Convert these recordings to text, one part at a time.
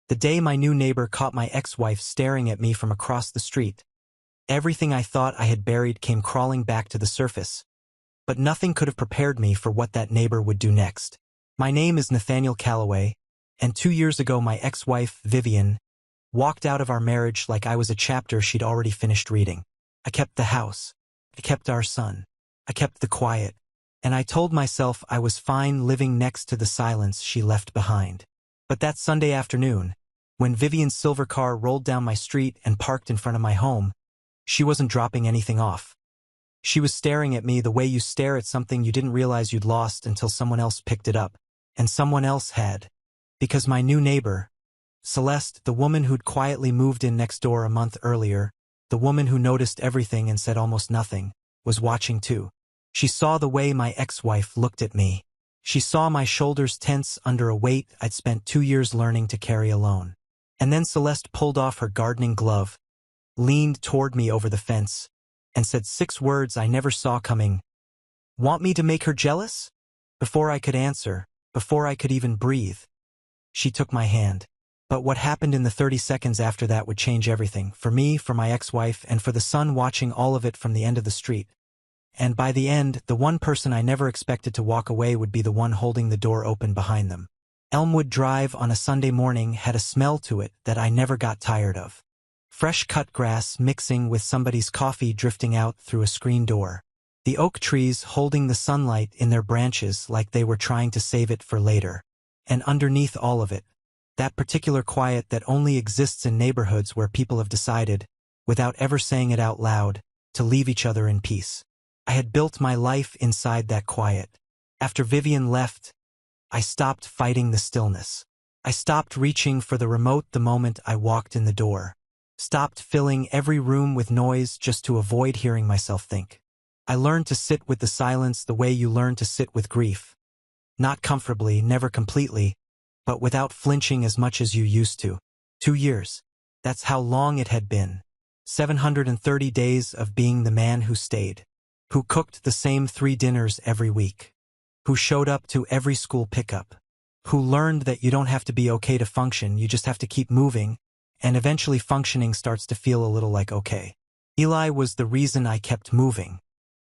The day my new neighbor caught my ex-wife staring at me from across the street. Everything I thought I had buried came crawling back to the surface. But nothing could have prepared me for what that neighbor would do next. My name is Nathaniel Calloway, and 2 years ago my ex-wife, Vivian, walked out of our marriage like I was a chapter she'd already finished reading. I kept the house. I kept our son. I kept the quiet. And I told myself I was fine living next to the silence she left behind. But that Sunday afternoon, when Vivian's silver car rolled down my street and parked in front of my home, she wasn't dropping anything off. She was staring at me the way you stare at something you didn't realize you'd lost until someone else picked it up. And someone else had. Because my new neighbor, Celeste, the woman who'd quietly moved in next door a month earlier, the woman who noticed everything and said almost nothing, was watching too. She saw the way my ex-wife looked at me. She saw my shoulders tense under a weight I'd spent 2 years learning to carry alone. And then Celeste pulled off her gardening glove, leaned toward me over the fence, and said 6 words I never saw coming. "Want me to make her jealous?" Before I could answer, before I could even breathe, she took my hand. But what happened in the 30 seconds after that would change everything, for me, for my ex-wife, and for the son watching all of it from the end of the street. And by the end, the one person I never expected to walk away would be the one holding the door open behind them. Elmwood Drive on a Sunday morning had a smell to it that I never got tired of. Fresh cut grass mixing with somebody's coffee drifting out through a screen door. The oak trees holding the sunlight in their branches like they were trying to save it for later. And underneath all of it, that particular quiet that only exists in neighborhoods where people have decided, without ever saying it out loud, to leave each other in peace. I had built my life inside that quiet. After Vivian left, I stopped fighting the stillness. I stopped reaching for the remote the moment I walked in the door. Stopped filling every room with noise just to avoid hearing myself think. I learned to sit with the silence the way you learn to sit with grief. Not comfortably, never completely, but without flinching as much as you used to. 2 years. That's how long it had been. 730 days of being the man who stayed. Who cooked the same 3 dinners every week. Who showed up to every school pickup. Who learned that you don't have to be okay to function, you just have to keep moving, and eventually functioning starts to feel a little like okay. Eli was the reason I kept moving.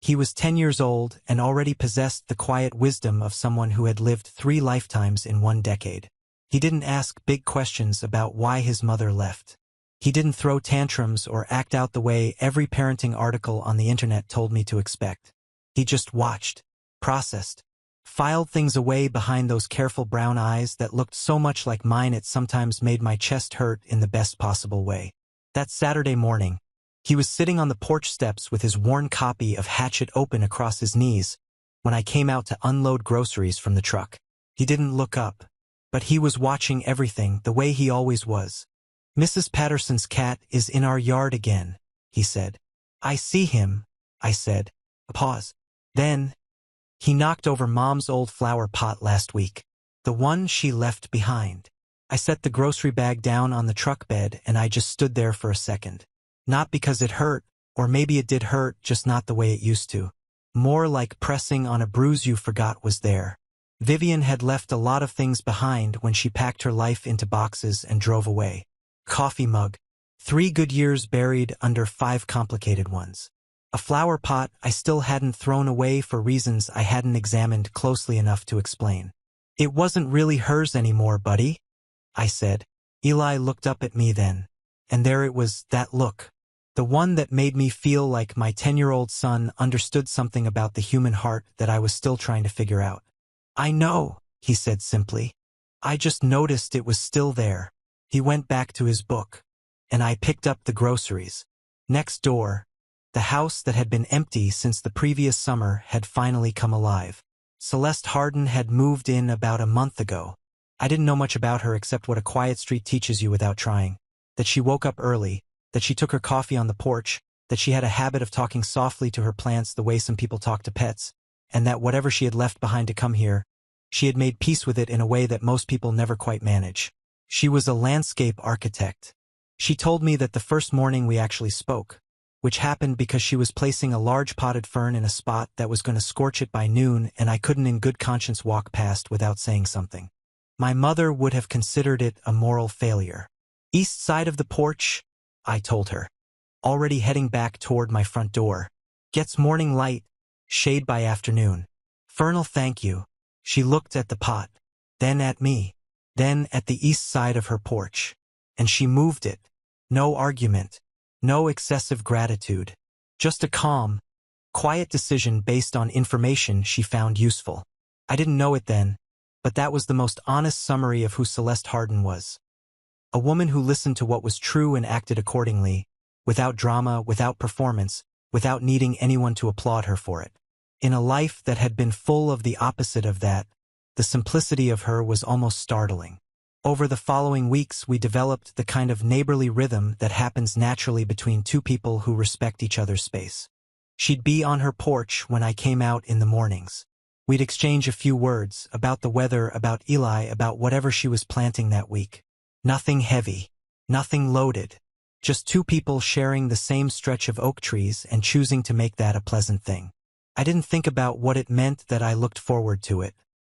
He was 10 years old and already possessed the quiet wisdom of someone who had lived 3 lifetimes in 1 decade. He didn't ask big questions about why his mother left. He didn't throw tantrums or act out the way every parenting article on the internet told me to expect. He just watched, processed, filed things away behind those careful brown eyes that looked so much like mine it sometimes made my chest hurt in the best possible way. That Saturday morning, he was sitting on the porch steps with his worn copy of Hatchet open across his knees when I came out to unload groceries from the truck. He didn't look up, but he was watching everything the way he always was. "Mrs. Patterson's cat is in our yard again," he said. "I see him," I said. A pause. Then, "He knocked over Mom's old flower pot last week. The one she left behind." I set the grocery bag down on the truck bed and I just stood there for a second. Not because it hurt, or maybe it did hurt, just not the way it used to. More like pressing on a bruise you forgot was there. Vivian had left a lot of things behind when she packed her life into boxes and drove away. Coffee mug. 3 good years buried under 5 complicated ones. A flower pot I still hadn't thrown away for reasons I hadn't examined closely enough to explain. "It wasn't really hers anymore, buddy," I said. Eli looked up at me then, and there it was, that look. The one that made me feel like my 10-year-old son understood something about the human heart that I was still trying to figure out. "I know," he said simply. "I just noticed it was still there." He went back to his book, and I picked up the groceries. Next door, the house that had been empty since the previous summer had finally come alive. Celeste Harden had moved in about a month ago. I didn't know much about her except what a quiet street teaches you without trying. That she woke up early, that she took her coffee on the porch, that she had a habit of talking softly to her plants the way some people talk to pets, and that whatever she had left behind to come here, she had made peace with it in a way that most people never quite manage. She was a landscape architect. She told me that the first morning we actually spoke, which happened because she was placing a large potted fern in a spot that was going to scorch it by noon, and I couldn't in good conscience walk past without saying something. My mother would have considered it a moral failure. East side of the porch, I told her, already heading back toward my front door. Gets morning light, shade by afternoon. Fernal, thank you. She looked at the pot, then at me, then at the east side of her porch. And she moved it. No argument, no excessive gratitude. Just a calm, quiet decision based on information she found useful. I didn't know it then, but that was the most honest summary of who Celeste Harden was. A woman who listened to what was true and acted accordingly, without drama, without performance, without needing anyone to applaud her for it. In a life that had been full of the opposite of that, the simplicity of her was almost startling. Over the following weeks, we developed the kind of neighborly rhythm that happens naturally between two people who respect each other's space. She'd be on her porch when I came out in the mornings. We'd exchange a few words about the weather, about Eli, about whatever she was planting that week. Nothing heavy, nothing loaded. Just two people sharing the same stretch of oak trees and choosing to make that a pleasant thing. I didn't think about what it meant that I looked forward to it.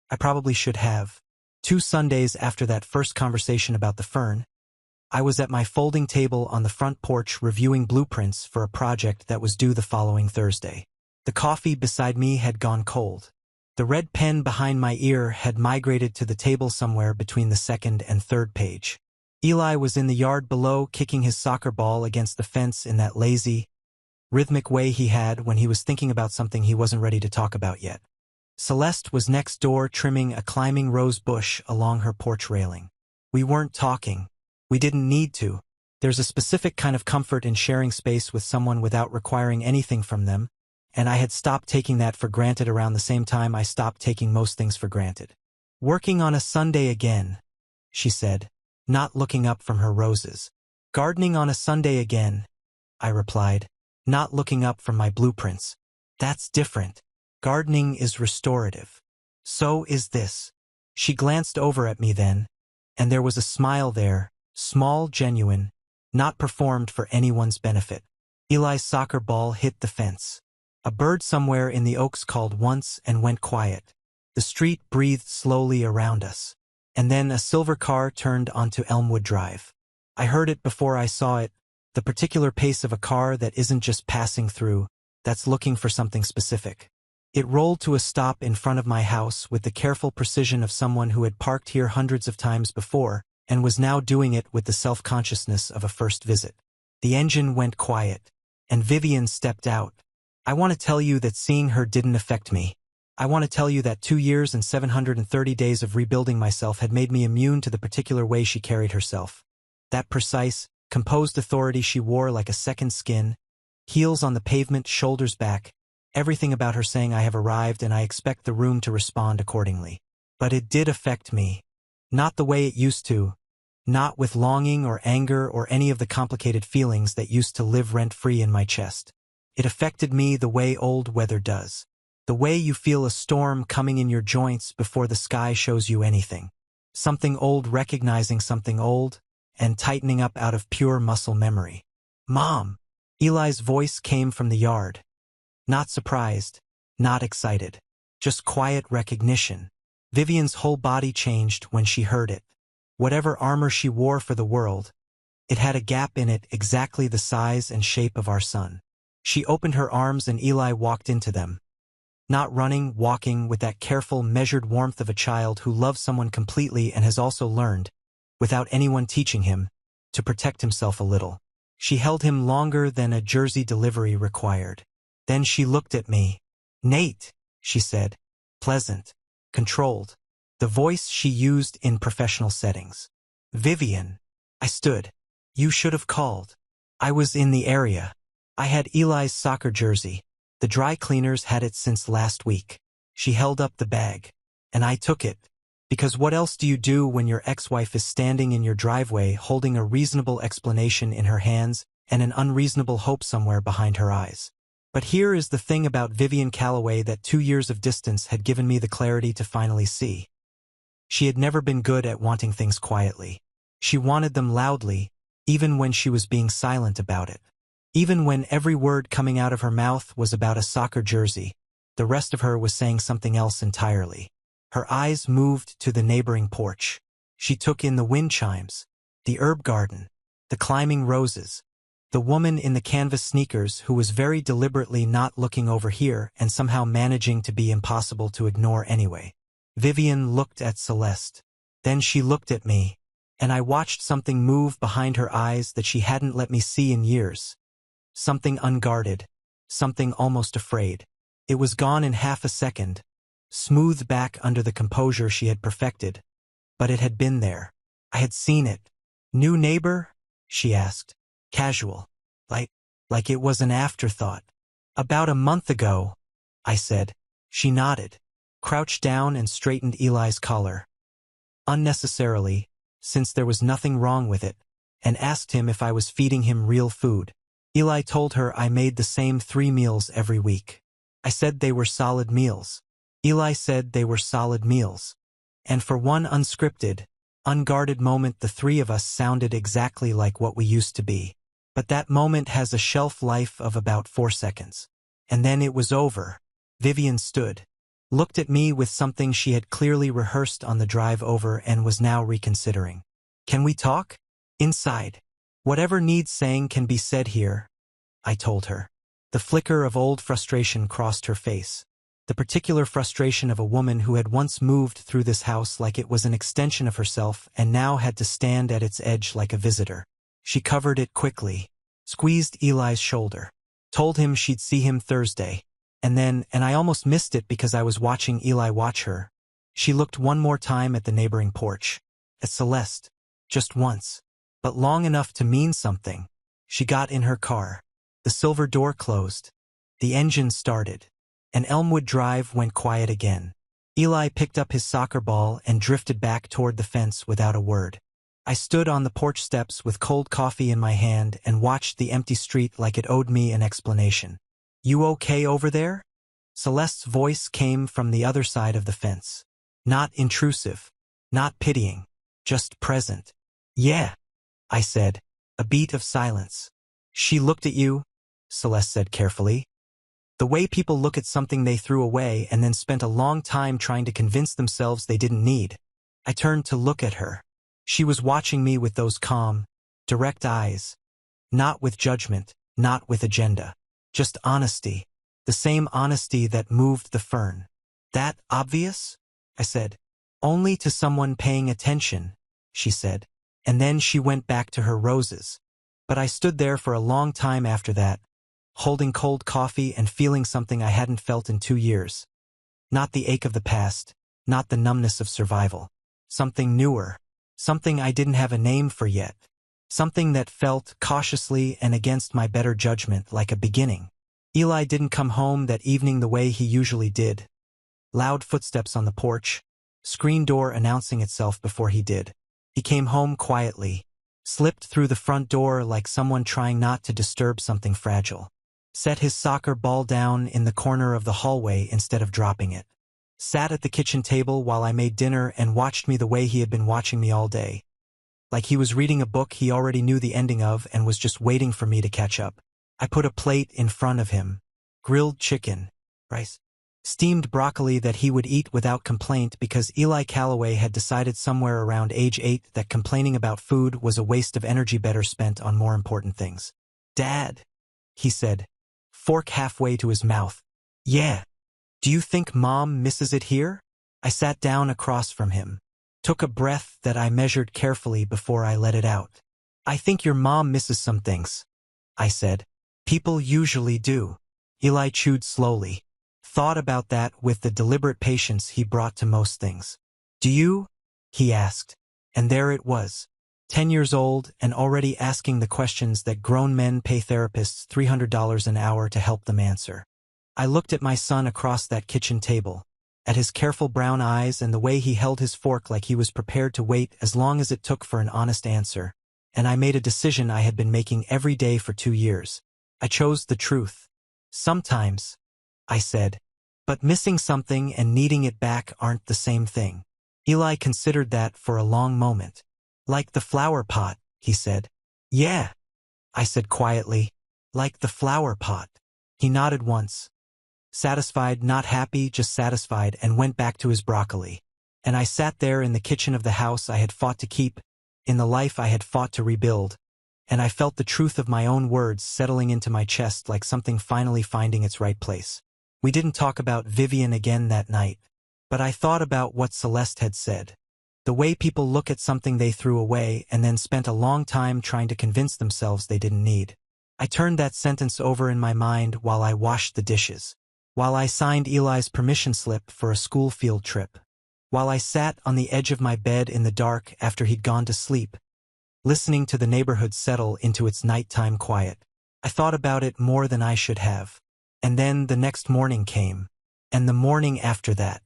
I probably should have. 2 Sundays after that first conversation about the fern, I was at my folding table on the front porch reviewing blueprints for a project that was due the following Thursday. The coffee beside me had gone cold. The red pen behind my ear had migrated to the table somewhere between the second and third page. Eli was in the yard below kicking his soccer ball against the fence in that lazy, rhythmic way he had when he was thinking about something he wasn't ready to talk about yet. Celeste was next door trimming a climbing rose bush along her porch railing. We weren't talking. We didn't need to. There's a specific kind of comfort in sharing space with someone without requiring anything from them, and I had stopped taking that for granted around the same time I stopped taking most things for granted. Working on a Sunday again, she said, not looking up from her roses. Gardening on a Sunday again, I replied, not looking up from my blueprints. That's different. Gardening is restorative. So is this. She glanced over at me then, and there was a smile there, small, genuine, not performed for anyone's benefit. Eli's soccer ball hit the fence. A bird somewhere in the oaks called once and went quiet. The street breathed slowly around us. And then a silver car turned onto Elmwood Drive. I heard it before I saw it, the particular pace of a car that isn't just passing through, that's looking for something specific. It rolled to a stop in front of my house with the careful precision of someone who had parked here hundreds of times before and was now doing it with the self-consciousness of a first visit. The engine went quiet, and Vivian stepped out. I want to tell you that seeing her didn't affect me. I want to tell you that 2 years and 730 days of rebuilding myself had made me immune to the particular way she carried herself. That precise, composed authority she wore like a second skin, heels on the pavement, shoulders back, everything about her saying I have arrived and I expect the room to respond accordingly. But it did affect me. Not the way it used to. Not with longing or anger or any of the complicated feelings that used to live rent-free in my chest. It affected me the way old weather does. The way you feel a storm coming in your joints before the sky shows you anything. Something old recognizing something old, and tightening up out of pure muscle memory. Mom! Eli's voice came from the yard. Not surprised, not excited. Just quiet recognition. Vivian's whole body changed when she heard it. Whatever armor she wore for the world, it had a gap in it exactly the size and shape of our son. She opened her arms and Eli walked into them. Not running, walking with that careful, measured warmth of a child who loves someone completely and has also learned, without anyone teaching him, to protect himself a little. She held him longer than a Jersey delivery required. Then she looked at me. Nate, she said. Pleasant. Controlled. The voice she used in professional settings. Vivian. I stood. You should have called. I was in the area. I had Eli's soccer jersey. The dry cleaners had it since last week. She held up the bag. And I took it. Because what else do you do when your ex-wife is standing in your driveway holding a reasonable explanation in her hands and an unreasonable hope somewhere behind her eyes? But here is the thing about Vivian Calloway that 2 years of distance had given me the clarity to finally see. She had never been good at wanting things quietly. She wanted them loudly, even when she was being silent about it. Even when every word coming out of her mouth was about a soccer jersey, the rest of her was saying something else entirely. Her eyes moved to the neighboring porch. She took in the wind chimes, the herb garden, the climbing roses, the woman in the canvas sneakers who was very deliberately not looking over here and somehow managing to be impossible to ignore anyway. Vivian looked at Celeste. Then she looked at me, and I watched something move behind her eyes that she hadn't let me see in years. Something unguarded, something almost afraid. It was gone in half a second, smoothed back under the composure she had perfected. But it had been there. I had seen it. "New neighbor?" she asked. Casual. Like it was an afterthought. "About a month ago," I said. She nodded, crouched down and straightened Eli's collar. Unnecessarily, since there was nothing wrong with it, and asked him if I was feeding him real food. Eli told her I made the same 3 meals every week. I said they were solid meals. Eli said they were solid meals. And for one unscripted, unguarded moment the three of us sounded exactly like what we used to be. But that moment has a shelf life of about 4 seconds. And then it was over. Vivian stood, looked at me with something she had clearly rehearsed on the drive over and was now reconsidering. "Can we talk?" "Inside. Whatever needs saying can be said here," I told her. The flicker of old frustration crossed her face. The particular frustration of a woman who had once moved through this house like it was an extension of herself and now had to stand at its edge like a visitor. She covered it quickly, squeezed Eli's shoulder, told him she'd see him Thursday, and I almost missed it because I was watching Eli watch her. She looked one more time at the neighboring porch, at Celeste, just once, but long enough to mean something. She got in her car. The silver door closed. The engine started. And Elmwood Drive went quiet again. Eli picked up his soccer ball and drifted back toward the fence without a word. I stood on the porch steps with cold coffee in my hand and watched the empty street like it owed me an explanation. "You okay over there?" Celeste's voice came from the other side of the fence. Not intrusive, not pitying, just present. "Yeah," I said, a beat of silence. "She looked at you," Celeste said carefully. "The way people look at something they threw away and then spent a long time trying to convince themselves they didn't need." I turned to look at her. She was watching me with those calm, direct eyes. Not with judgment, not with agenda. Just honesty. The same honesty that moved the fern. "That obvious?" I said. "Only to someone paying attention," she said. And then she went back to her roses. But I stood there for a long time after that, holding cold coffee and feeling something I hadn't felt in 2 years. Not the ache of the past, not the numbness of survival. Something newer. Something I didn't have a name for yet. Something that felt, cautiously and against my better judgment, like a beginning. Eli didn't come home that evening the way he usually did. Loud footsteps on the porch, screen door announcing itself before he did. He came home quietly, slipped through the front door like someone trying not to disturb something fragile. Set his soccer ball down in the corner of the hallway instead of dropping it. Sat at the kitchen table while I made dinner and watched me the way he had been watching me all day. Like he was reading a book he already knew the ending of and was just waiting for me to catch up. I put a plate in front of him. Grilled chicken, rice, steamed broccoli that he would eat without complaint because Eli Calloway had decided somewhere around age 8 that complaining about food was a waste of energy better spent on more important things. "Dad," he said, fork halfway to his mouth. "Yeah. Do you think Mom misses it here?" I sat down across from him, took a breath that I measured carefully before I let it out. "I think your mom misses some things," I said. "People usually do." Eli chewed slowly, thought about that with the deliberate patience he brought to most things. "Do you?" he asked. And there it was. 10 years old and already asking the questions that grown men pay therapists $300 an hour to help them answer. I looked at my son across that kitchen table, at his careful brown eyes and the way he held his fork like he was prepared to wait as long as it took for an honest answer, and I made a decision I had been making every day for 2 years. I chose the truth. "Sometimes," I said, "but missing something and needing it back aren't the same thing." Eli considered that for a long moment. "Like the flower pot," he said. "Yeah," I said quietly, "like the flower pot." He nodded once. Satisfied, not happy, just satisfied, and went back to his broccoli. And I sat there in the kitchen of the house I had fought to keep, in the life I had fought to rebuild, and I felt the truth of my own words settling into my chest like something finally finding its right place. We didn't talk about Vivian again that night, but I thought about what Celeste had said. The way people look at something they threw away and then spent a long time trying to convince themselves they didn't need. I turned that sentence over in my mind while I washed the dishes, while I signed Eli's permission slip for a school field trip, while I sat on the edge of my bed in the dark after he'd gone to sleep, listening to the neighborhood settle into its nighttime quiet. I thought about it more than I should have. And then the next morning came, and the morning after that.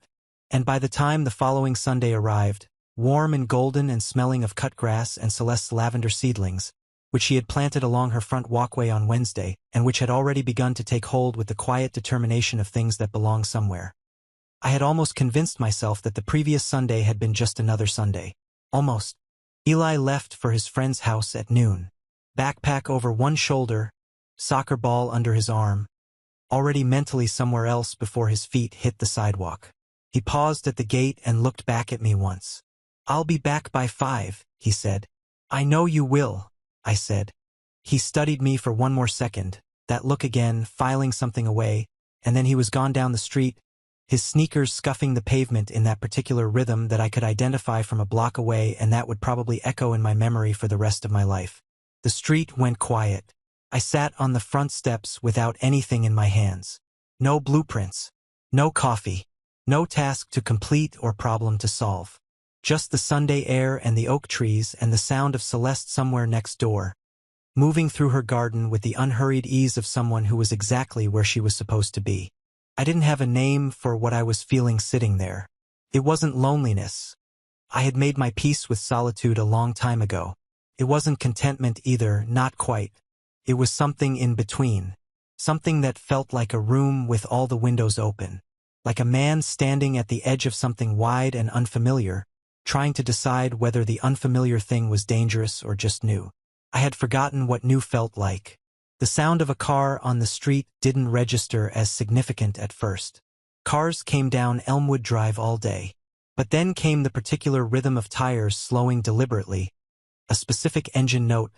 And by the time the following Sunday arrived, warm and golden and smelling of cut grass and Celeste's lavender seedlings, which she had planted along her front walkway on Wednesday, and which had already begun to take hold with the quiet determination of things that belong somewhere. I had almost convinced myself that the previous Sunday had been just another Sunday. Almost. Eli left for his friend's house at noon. Backpack over one shoulder, soccer ball under his arm, already mentally somewhere else before his feet hit the sidewalk. He paused at the gate and looked back at me once. "I'll be back by 5, he said. "I know you will," I said. He studied me for one more second, that look again, filing something away, and then he was gone down the street, his sneakers scuffing the pavement in that particular rhythm that I could identify from a block away and that would probably echo in my memory for the rest of my life. The street went quiet. I sat on the front steps without anything in my hands. No blueprints. No coffee. No task to complete or problem to solve. Just the Sunday air and the oak trees and the sound of Celeste somewhere next door, moving through her garden with the unhurried ease of someone who was exactly where she was supposed to be. I didn't have a name for what I was feeling sitting there. It wasn't loneliness. I had made my peace with solitude a long time ago. It wasn't contentment either, not quite. It was something in between. Something that felt like a room with all the windows open. Like a man standing at the edge of something wide and unfamiliar, trying to decide whether the unfamiliar thing was dangerous or just new. I had forgotten what new felt like. The sound of a car on the street didn't register as significant at first. Cars came down Elmwood Drive all day. But then came the particular rhythm of tires slowing deliberately, a specific engine note,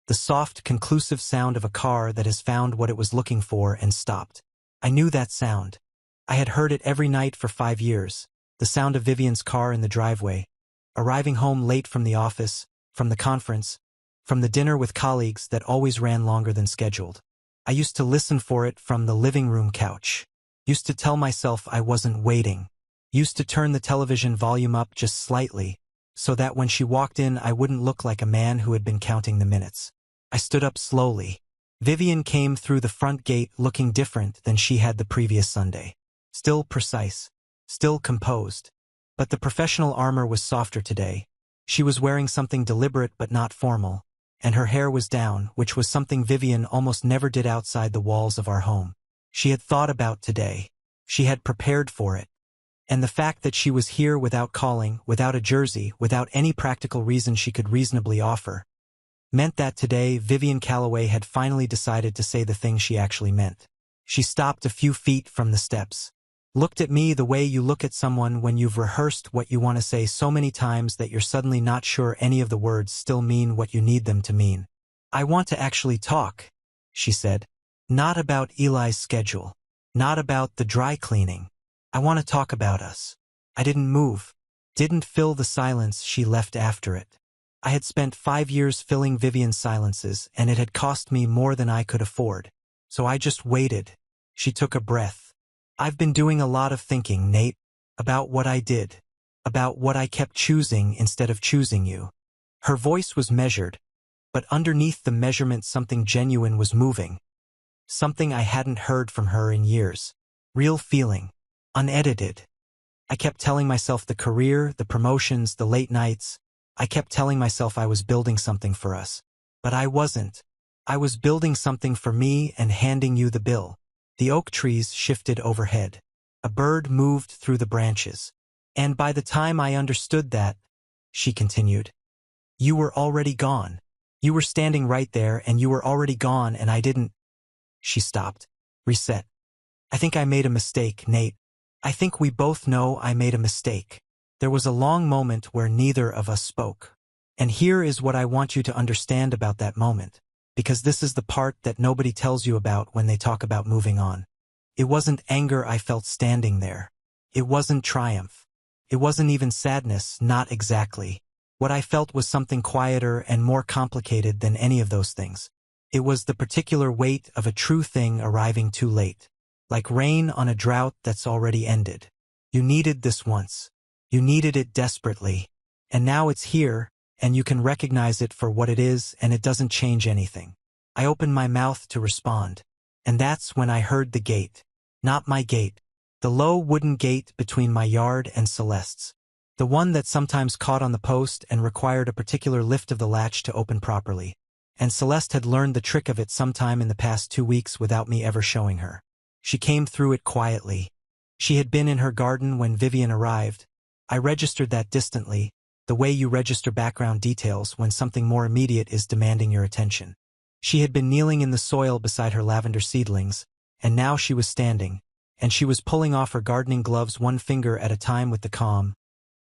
the soft, conclusive sound of a car that has found what it was looking for and stopped. I knew that sound. I had heard it every night for 5 years, the sound of Vivian's car in the driveway, arriving home late from the office, from the conference, from the dinner with colleagues that always ran longer than scheduled. I used to listen for it from the living room couch. Used to tell myself I wasn't waiting. Used to turn the television volume up just slightly, so that when she walked in I wouldn't look like a man who had been counting the minutes. I stood up slowly. Vivian came through the front gate looking different than she had the previous Sunday. Still precise. Still composed. But the professional armor was softer today. She was wearing something deliberate but not formal, and her hair was down, which was something Vivian almost never did outside the walls of our home. She had thought about today. She had prepared for it. And the fact that she was here without calling, without a jersey, without any practical reason she could reasonably offer, meant that today Vivian Calloway had finally decided to say the thing she actually meant. She stopped a few feet from the steps. Looked at me the way you look at someone when you've rehearsed what you want to say so many times that you're suddenly not sure any of the words still mean what you need them to mean. "I want to actually talk," she said. "Not about Eli's schedule. Not about the dry cleaning. I want to talk about us." I didn't move. Didn't fill the silence she left after it. I had spent 5 years filling Vivian's silences, and it had cost me more than I could afford. So I just waited. She took a breath. "I've been doing a lot of thinking, Nate, about what I did, about what I kept choosing instead of choosing you." Her voice was measured, but underneath the measurement something genuine was moving. Something I hadn't heard from her in years. Real feeling. Unedited. I kept telling myself the career, the promotions, the late nights. I kept telling myself I was building something for us. But I wasn't. I was building something for me and handing you the bill. The oak trees shifted overhead. A bird moved through the branches. "And by the time I understood that," she continued, "you were already gone. You were standing right there and you were already gone and I didn't." She stopped. Reset. I think I made a mistake, Nate. I think we both know I made a mistake. There was a long moment where neither of us spoke. And here is what I want you to understand about that moment, because this is the part that nobody tells you about when they talk about moving on. It wasn't anger I felt standing there. It wasn't triumph. It wasn't even sadness, not exactly. What I felt was something quieter and more complicated than any of those things. It was the particular weight of a true thing arriving too late. Like rain on a drought that's already ended. You needed this once. You needed it desperately. And now it's here, and you can recognize it for what it is, and it doesn't change anything. I opened my mouth to respond. And that's when I heard the gate. Not my gate. The low wooden gate between my yard and Celeste's. The one that sometimes caught on the post and required a particular lift of the latch to open properly. And Celeste had learned the trick of it sometime in the past 2 weeks without me ever showing her. She came through it quietly. She had been in her garden when Vivian arrived. I registered that distantly, the way you register background details when something more immediate is demanding your attention. She had been kneeling in the soil beside her lavender seedlings, and now she was standing, and she was pulling off her gardening gloves one finger at a time with the calm,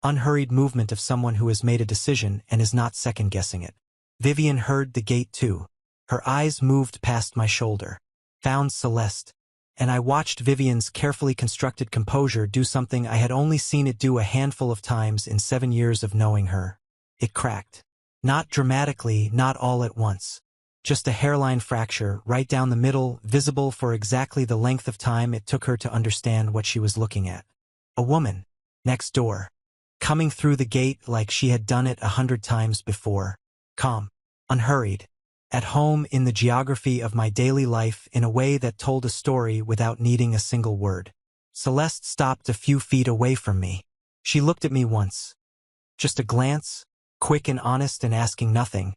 unhurried movement of someone who has made a decision and is not second-guessing it. Vivian heard the gate too. Her eyes moved past my shoulder. Found Celeste. And I watched Vivian's carefully constructed composure do something I had only seen it do a handful of times in 7 years of knowing her. It cracked. Not dramatically, not all at once. Just a hairline fracture right down the middle, visible for exactly the length of time it took her to understand what she was looking at. A woman. Next door. Coming through the gate like she had done it 100 times before. Calm. Unhurried. At home in the geography of my daily life in a way that told a story without needing a single word. Celeste stopped a few feet away from me. She looked at me once. Just a glance, quick and honest and asking nothing.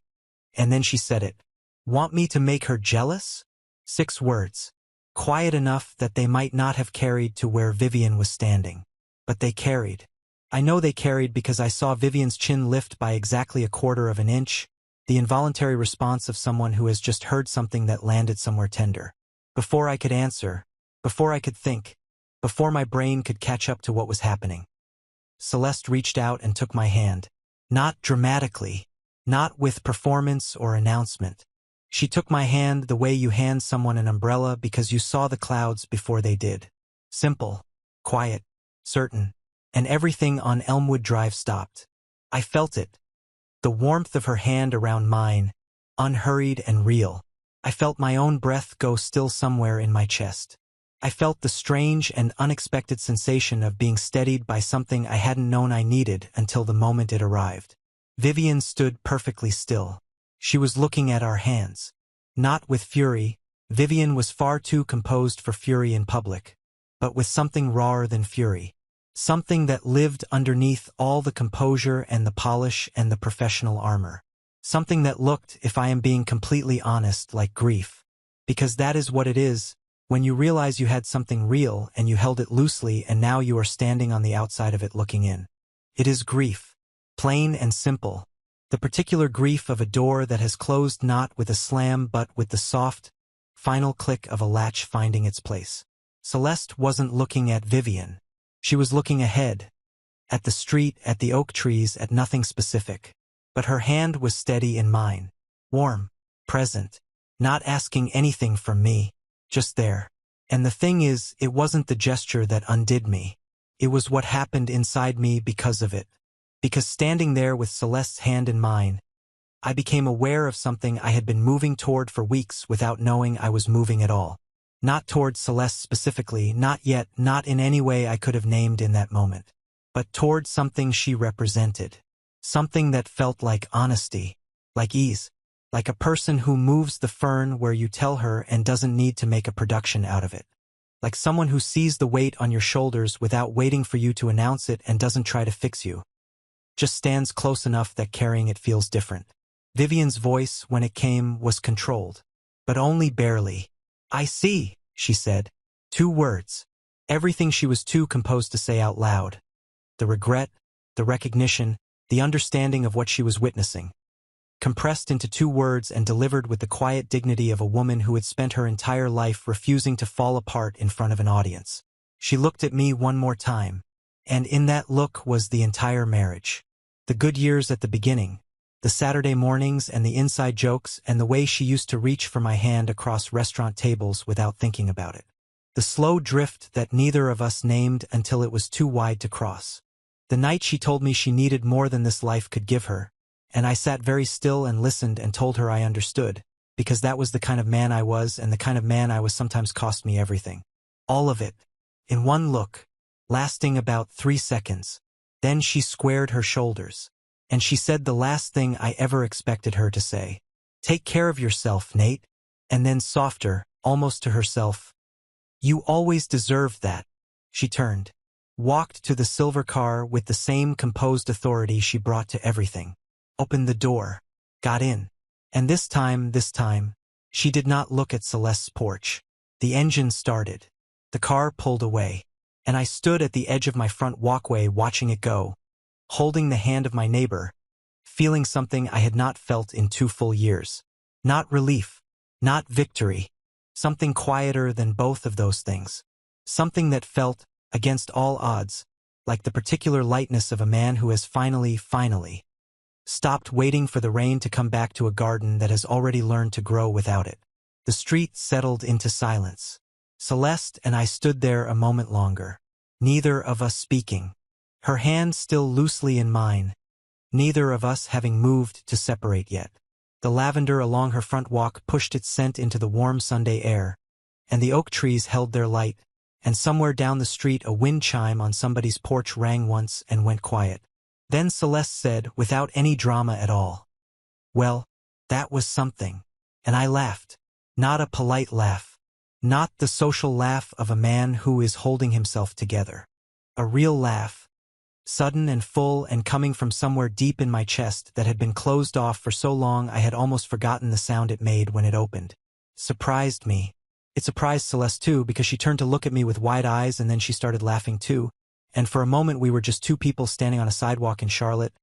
And then she said it. Want me to make her jealous? 6 words. Quiet enough that they might not have carried to where Vivian was standing. But they carried. I know they carried because I saw Vivian's chin lift by exactly 1/4 of an inch, the involuntary response of someone who has just heard something that landed somewhere tender. Before I could answer, before I could think, before my brain could catch up to what was happening. Celeste reached out and took my hand. Not dramatically, not with performance or announcement. She took my hand the way you hand someone an umbrella because you saw the clouds before they did. Simple, quiet, certain, and everything on Elmwood Drive stopped. I felt it. The warmth of her hand around mine, unhurried and real. I felt my own breath go still somewhere in my chest. I felt the strange and unexpected sensation of being steadied by something I hadn't known I needed until the moment it arrived. Vivian stood perfectly still. She was looking at our hands. Not with fury. Vivian was far too composed for fury in public. But with something rawer than fury. Something that lived underneath all the composure and the polish and the professional armor. Something that looked, if I am being completely honest, like grief. Because that is what it is, when you realize you had something real and you held it loosely and now you are standing on the outside of it looking in. It is grief. Plain and simple. The particular grief of a door that has closed not with a slam but with the soft, final click of a latch finding its place. Celeste wasn't looking at Vivian. She was looking ahead, at the street, at the oak trees, at nothing specific. But her hand was steady in mine, warm, present, not asking anything from me, just there. And the thing is, it wasn't the gesture that undid me. It was what happened inside me because of it. Because standing there with Celeste's hand in mine, I became aware of something I had been moving toward for weeks without knowing I was moving at all. Not toward Celeste specifically, not yet, not in any way I could have named in that moment. But toward something she represented. Something that felt like honesty, like ease, like a person who moves the fern where you tell her and doesn't need to make a production out of it. Like someone who sees the weight on your shoulders without waiting for you to announce it and doesn't try to fix you. Just stands close enough that carrying it feels different. Vivian's voice, when it came, was controlled. But only barely. I see, she said. 2 words. Everything she was too composed to say out loud. The regret, the recognition, the understanding of what she was witnessing. compressed into 2 words and delivered with the quiet dignity of a woman who had spent her entire life refusing to fall apart in front of an audience. She looked at me one more time, and in that look was the entire marriage. The good years at the beginning, the Saturday mornings and the inside jokes, and the way she used to reach for my hand across restaurant tables without thinking about it. The slow drift that neither of us named until it was too wide to cross. The night she told me she needed more than this life could give her, and I sat very still and listened and told her I understood, because that was the kind of man I was, and the kind of man I was sometimes cost me everything. All of it, in one look, lasting about 3 seconds. Then she squared her shoulders, and she said the last thing I ever expected her to say. "Take care of yourself, Nate." And then softer, almost to herself, "You always deserved that." She turned, walked to the silver car with the same composed authority she brought to everything, opened the door, got in, and this time, she did not look at Celeste's porch. The engine started. The car pulled away, and I stood at the edge of my front walkway watching it go, holding the hand of my neighbor, feeling something I had not felt in 2 full years. Not relief, not victory, something quieter than both of those things. Something that felt, against all odds, like the particular lightness of a man who has finally, stopped waiting for the rain to come back to a garden that has already learned to grow without it. The street settled into silence. Celeste and I stood there a moment longer, neither of us speaking, her hand still loosely in mine, neither of us having moved to separate yet. The lavender along her front walk pushed its scent into the warm Sunday air, and the oak trees held their light, and somewhere down the street a wind chime on somebody's porch rang once and went quiet. Then Celeste said, without any drama at all, "Well, that was something." And I laughed. Not a polite laugh. Not the social laugh of a man who is holding himself together. A real laugh. Sudden and full and coming from somewhere deep in my chest that had been closed off for so long I had almost forgotten the sound it made when it opened. Surprised me. It surprised Celeste too, because she turned to look at me with wide eyes and then she started laughing too. And for a moment we were just 2 people standing on a sidewalk in Charlotte,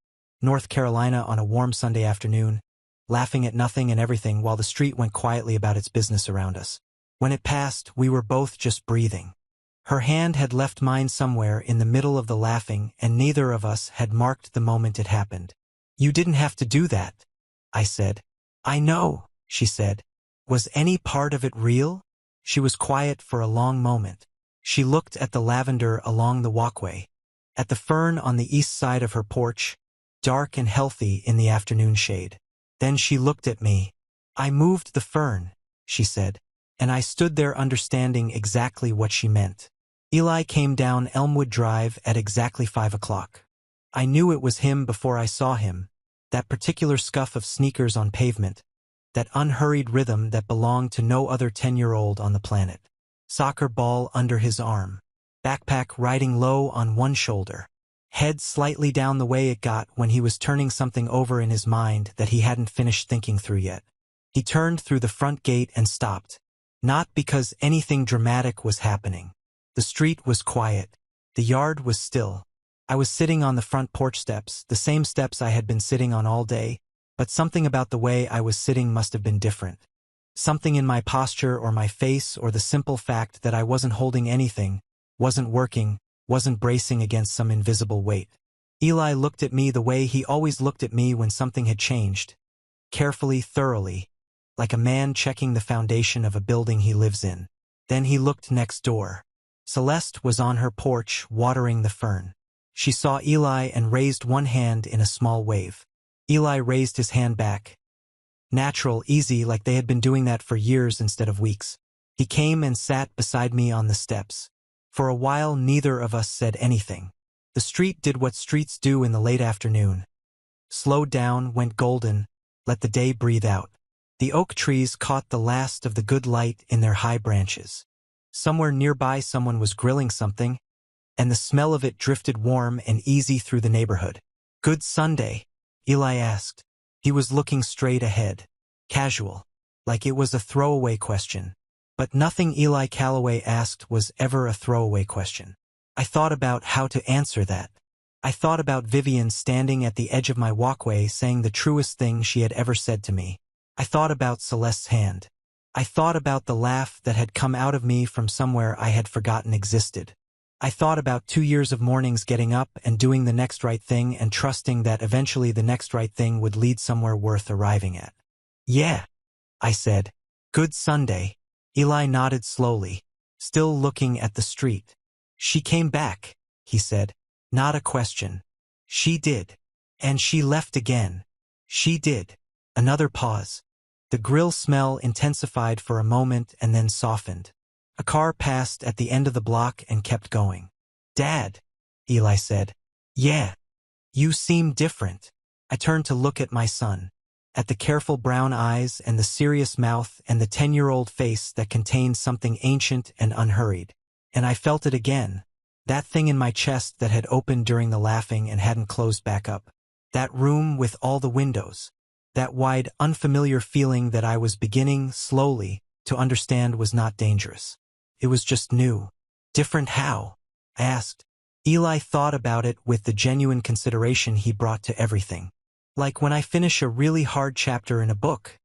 North Carolina on a warm Sunday afternoon, laughing at nothing and everything while the street went quietly about its business around us. When it passed, we were both just breathing. Her hand had left mine somewhere in the middle of the laughing, and neither of us had marked the moment it happened. "You didn't have to do that," I said. "I know," she said. "Was any part of it real?" She was quiet for a long moment. She looked at the lavender along the walkway, at the fern on the east side of her porch, dark and healthy in the afternoon shade. Then she looked at me. "I moved the fern," she said, and I stood there understanding exactly what she meant. Eli came down Elmwood Drive at exactly 5 o'clock. I knew it was him before I saw him, that particular scuff of sneakers on pavement, that unhurried rhythm that belonged to no other 10-year-old on the planet. Soccer ball under his arm, backpack riding low on one shoulder, head slightly down the way it got when he was turning something over in his mind that he hadn't finished thinking through yet. He turned through the front gate and stopped, not because anything dramatic was happening. The street was quiet. The yard was still. I was sitting on the front porch steps, the same steps I had been sitting on all day, but something about the way I was sitting must have been different. Something in my posture or my face or the simple fact that I wasn't holding anything, wasn't working, wasn't bracing against some invisible weight. Eli looked at me the way he always looked at me when something had changed. Carefully, thoroughly, like a man checking the foundation of a building he lives in. Then he looked next door. Celeste was on her porch watering the fern. She saw Eli and raised one hand in a small wave. Eli raised his hand back. Natural, easy, like they had been doing that for years instead of weeks. He came and sat beside me on the steps. For a while neither of us said anything. The street did what streets do in the late afternoon. Slowed down, went golden, let the day breathe out. The oak trees caught the last of the good light in their high branches. Somewhere nearby someone was grilling something, and the smell of it drifted warm and easy through the neighborhood. "Good Sunday?" Eli asked. He was looking straight ahead, casual, like it was a throwaway question. But nothing Eli Calloway asked was ever a throwaway question. I thought about how to answer that. I thought about Vivian standing at the edge of my walkway saying the truest thing she had ever said to me. I thought about Celeste's hand. I thought about the laugh that had come out of me from somewhere I had forgotten existed. I thought about 2 years of mornings getting up and doing the next right thing and trusting that eventually the next right thing would lead somewhere worth arriving at. Yeah, I said. Good Sunday. Eli nodded slowly, still looking at the street. She came back, he said. Not a question. She did. And she left again. She did. Another pause. The grill smell intensified for a moment and then softened. A car passed at the end of the block and kept going. Dad, Eli said. Yeah. You seem different. I turned to look at my son. At the careful brown eyes and the serious mouth and the 10-year-old face that contained something ancient and unhurried. And I felt it again. That thing in my chest that had opened during the laughing and hadn't closed back up. That room with all the windows. That wide, unfamiliar feeling that I was beginning, slowly, to understand was not dangerous. It was just new. Different how? I asked. Eli thought about it with the genuine consideration he brought to everything. Like when I finish a really hard chapter in a book,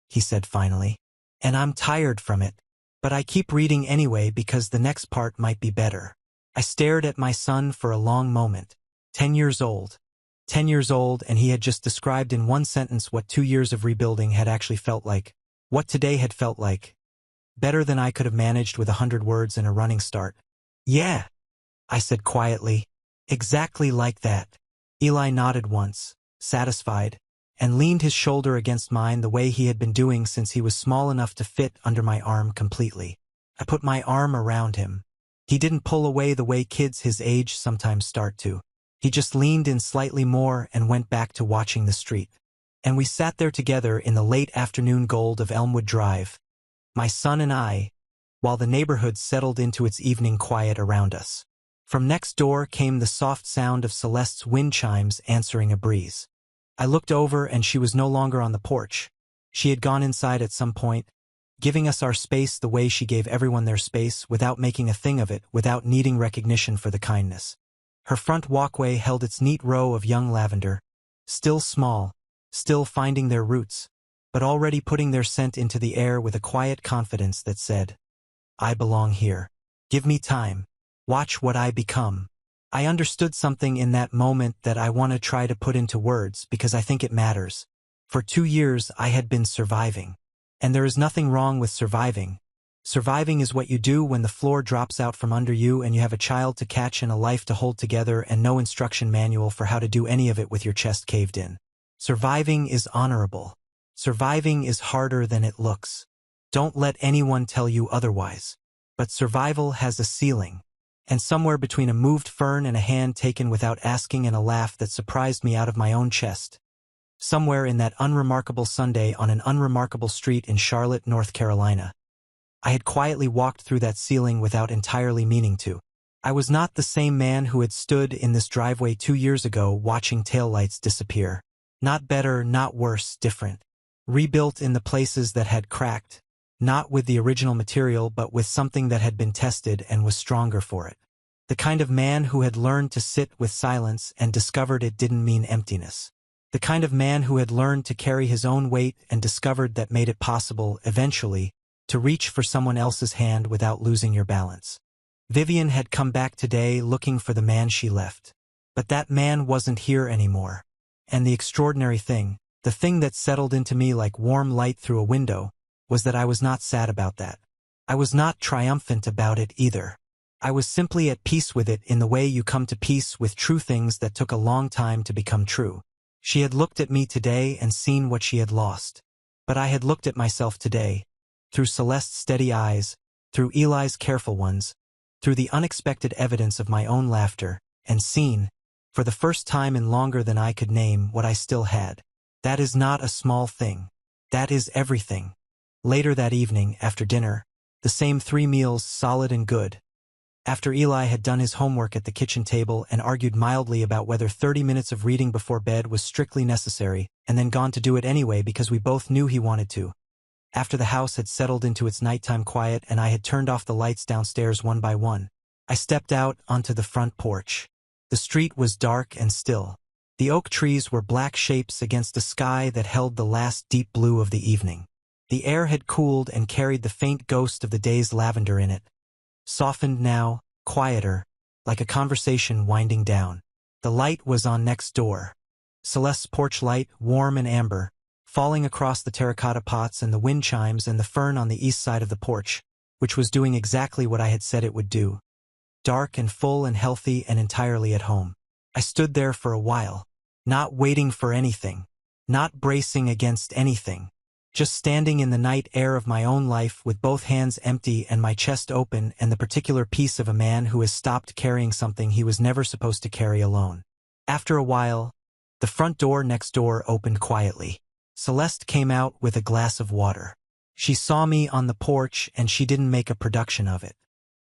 he said finally. And I'm tired from it. But I keep reading anyway because the next part might be better. I stared at my son for a long moment. 10 years old. 10 years old, and he had just described in one sentence what 2 years of rebuilding had actually felt like. What today had felt like. Better than I could have managed with 100 words and a running start. Yeah, I said quietly. Exactly like that. Eli nodded once, satisfied, and leaned his shoulder against mine the way he had been doing since he was small enough to fit under my arm completely. I put my arm around him. He didn't pull away the way kids his age sometimes start to. He just leaned in slightly more and went back to watching the street. And we sat there together in the late afternoon gold of Elmwood Drive, my son and I, while the neighborhood settled into its evening quiet around us. From next door came the soft sound of Celeste's wind chimes answering a breeze. I looked over and she was no longer on the porch. She had gone inside at some point, giving us our space the way she gave everyone their space without making a thing of it, without needing recognition for the kindness. Her front walkway held its neat row of young lavender, still small, still finding their roots, but already putting their scent into the air with a quiet confidence that said, I belong here. Give me time. Watch what I become. I understood something in that moment that I want to try to put into words because I think it matters. For 2 years I had been surviving. And there is nothing wrong with surviving. Surviving is what you do when the floor drops out from under you and you have a child to catch and a life to hold together and no instruction manual for how to do any of it with your chest caved in. Surviving is honorable. Surviving is harder than it looks. Don't let anyone tell you otherwise. But survival has a ceiling. And somewhere between a moved fern and a hand taken without asking and a laugh that surprised me out of my own chest. Somewhere in that unremarkable Sunday on an unremarkable street in Charlotte, North Carolina. I had quietly walked through that ceiling without entirely meaning to. I was not the same man who had stood in this driveway 2 years ago watching taillights disappear. Not better, not worse, different. Rebuilt in the places that had cracked, not with the original material but with something that had been tested and was stronger for it. The kind of man who had learned to sit with silence and discovered it didn't mean emptiness. The kind of man who had learned to carry his own weight and discovered that made it possible, eventually, to reach for someone else's hand without losing your balance. Vivian had come back today looking for the man she left. But that man wasn't here anymore. And the extraordinary thing, the thing that settled into me like warm light through a window, was that I was not sad about that. I was not triumphant about it either. I was simply at peace with it in the way you come to peace with true things that took a long time to become true. She had looked at me today and seen what she had lost. But I had looked at myself today, through Celeste's steady eyes, through Eli's careful ones, through the unexpected evidence of my own laughter, and seen, for the first time in longer than I could name, what I still had. That is not a small thing. That is everything. Later that evening, after dinner, the same 3 meals, solid and good. After Eli had done his homework at the kitchen table and argued mildly about whether 30 minutes of reading before bed was strictly necessary, and then gone to do it anyway because we both knew he wanted to. After the house had settled into its nighttime quiet and I had turned off the lights downstairs one by one, I stepped out onto the front porch. The street was dark and still. The oak trees were black shapes against a sky that held the last deep blue of the evening. The air had cooled and carried the faint ghost of the day's lavender in it. Softened now, quieter, like a conversation winding down. The light was on next door. Celeste's porch light, warm and amber, falling across the terracotta pots and the wind chimes and the fern on the east side of the porch, which was doing exactly what I had said it would do. Dark and full and healthy and entirely at home. I stood there for a while, not waiting for anything, not bracing against anything, just standing in the night air of my own life with both hands empty and my chest open and the particular peace of a man who has stopped carrying something he was never supposed to carry alone. After a while, the front door next door opened quietly. Celeste came out with a glass of water. She saw me on the porch and she didn't make a production of it.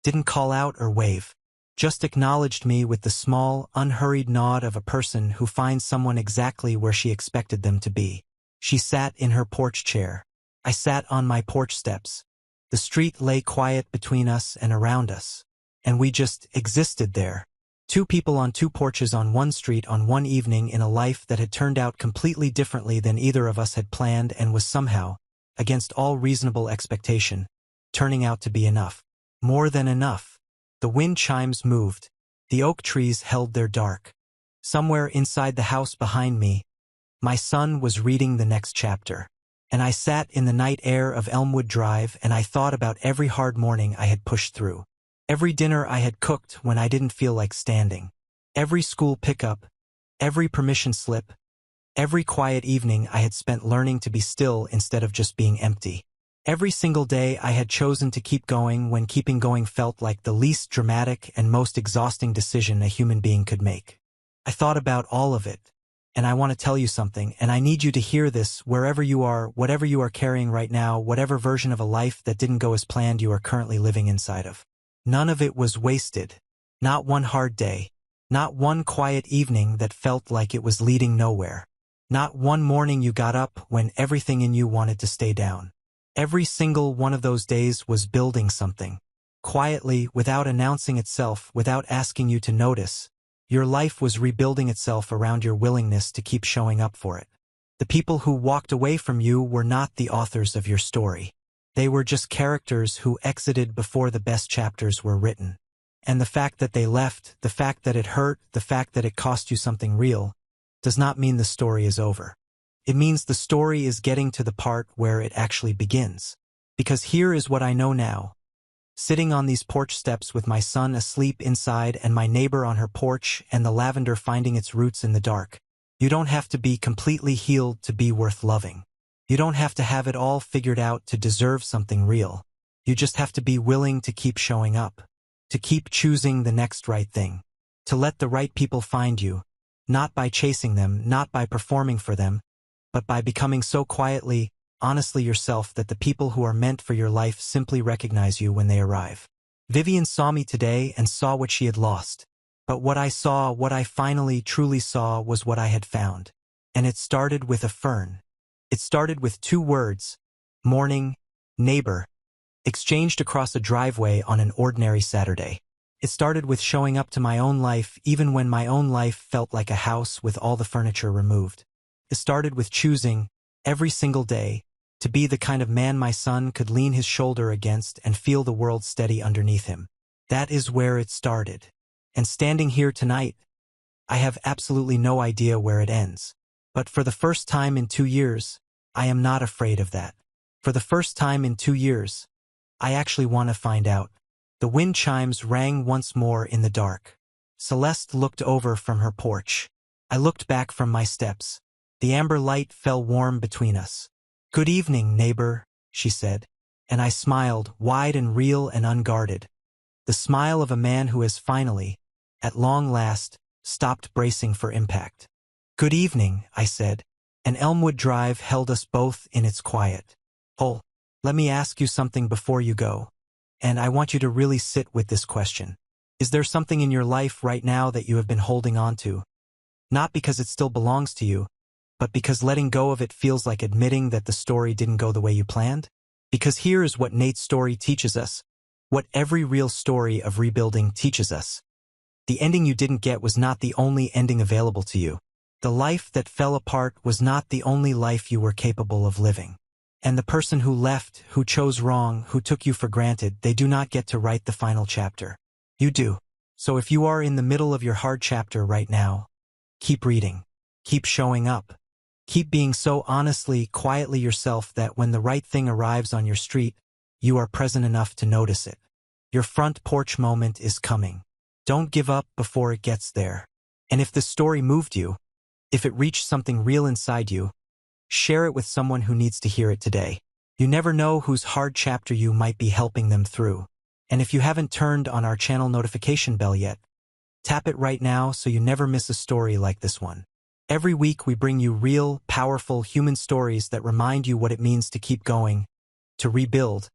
Didn't call out or wave. Just acknowledged me with the small, unhurried nod of a person who finds someone exactly where she expected them to be. She sat in her porch chair. I sat on my porch steps. The street lay quiet between us and around us. And we just existed there. Two people on two porches on one street on one evening in a life that had turned out completely differently than either of us had planned and was somehow, against all reasonable expectation, turning out to be enough. More than enough. The wind chimes moved. The oak trees held their dark. Somewhere inside the house behind me, my son was reading the next chapter. And I sat in the night air of Elmwood Drive and I thought about every hard morning I had pushed through. Every dinner I had cooked when I didn't feel like standing. Every school pickup. Every permission slip. Every quiet evening I had spent learning to be still instead of just being empty. Every single day I had chosen to keep going when keeping going felt like the least dramatic and most exhausting decision a human being could make. I thought about all of it. And I want to tell you something, and I need you to hear this wherever you are, whatever you are carrying right now, whatever version of a life that didn't go as planned you are currently living inside of. None of it was wasted. Not one hard day. Not one quiet evening that felt like it was leading nowhere. Not one morning you got up when everything in you wanted to stay down. Every single one of those days was building something. Quietly, without announcing itself, without asking you to notice. Your life was rebuilding itself around your willingness to keep showing up for it. The people who walked away from you were not the authors of your story. They were just characters who exited before the best chapters were written. And the fact that they left, the fact that it hurt, the fact that it cost you something real, does not mean the story is over. It means the story is getting to the part where it actually begins. Because here is what I know now. Sitting on these porch steps with my son asleep inside and my neighbor on her porch and the lavender finding its roots in the dark. You don't have to be completely healed to be worth loving. You don't have to have it all figured out to deserve something real. You just have to be willing to keep showing up. To keep choosing the next right thing. To let the right people find you. Not by chasing them, not by performing for them, but by becoming so quietly, honestly yourself that the people who are meant for your life simply recognize you when they arrive. Vivian saw me today and saw what she had lost. But what I saw, what I finally truly saw, was what I had found. And it started with a fern. It started with 2 words, morning, neighbor, exchanged across a driveway on an ordinary Saturday. It started with showing up to my own life even when my own life felt like a house with all the furniture removed. It started with choosing, every single day, to be the kind of man my son could lean his shoulder against and feel the world steady underneath him. That is where it started. And standing here tonight, I have absolutely no idea where it ends. But for the first time in 2 years, I am not afraid of that. For the first time in 2 years, I actually want to find out. The wind chimes rang once more in the dark. Celeste looked over from her porch. I looked back from my steps. The amber light fell warm between us. "Good evening, neighbor," she said. And I smiled, wide and real and unguarded. The smile of a man who has finally, at long last, stopped bracing for impact. "Good evening," I said, and Elmwood Drive held us both in its quiet. "Oh, let me ask you something before you go. And I want you to really sit with this question. Is there something in your life right now that you have been holding on to? Not because it still belongs to you, but because letting go of it feels like admitting that the story didn't go the way you planned? Because here is what Nate's story teaches us, what every real story of rebuilding teaches us. The ending you didn't get was not the only ending available to you. The life that fell apart was not the only life you were capable of living. And the person who left, who chose wrong, who took you for granted, they do not get to write the final chapter. You do. So if you are in the middle of your hard chapter right now, keep reading. Keep showing up. Keep being so honestly, quietly yourself that when the right thing arrives on your street, you are present enough to notice it. Your front porch moment is coming. Don't give up before it gets there. And if this story moved you, if it reached something real inside you, share it with someone who needs to hear it today. You never know whose hard chapter you might be helping them through. And if you haven't turned on our channel notification bell yet, tap it right now so you never miss a story like this one. Every week we bring you real, powerful human stories that remind you what it means to keep going, to rebuild,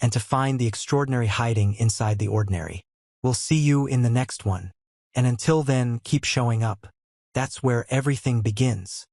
and to find the extraordinary hiding inside the ordinary. We'll see you in the next one. And until then, keep showing up. That's where everything begins.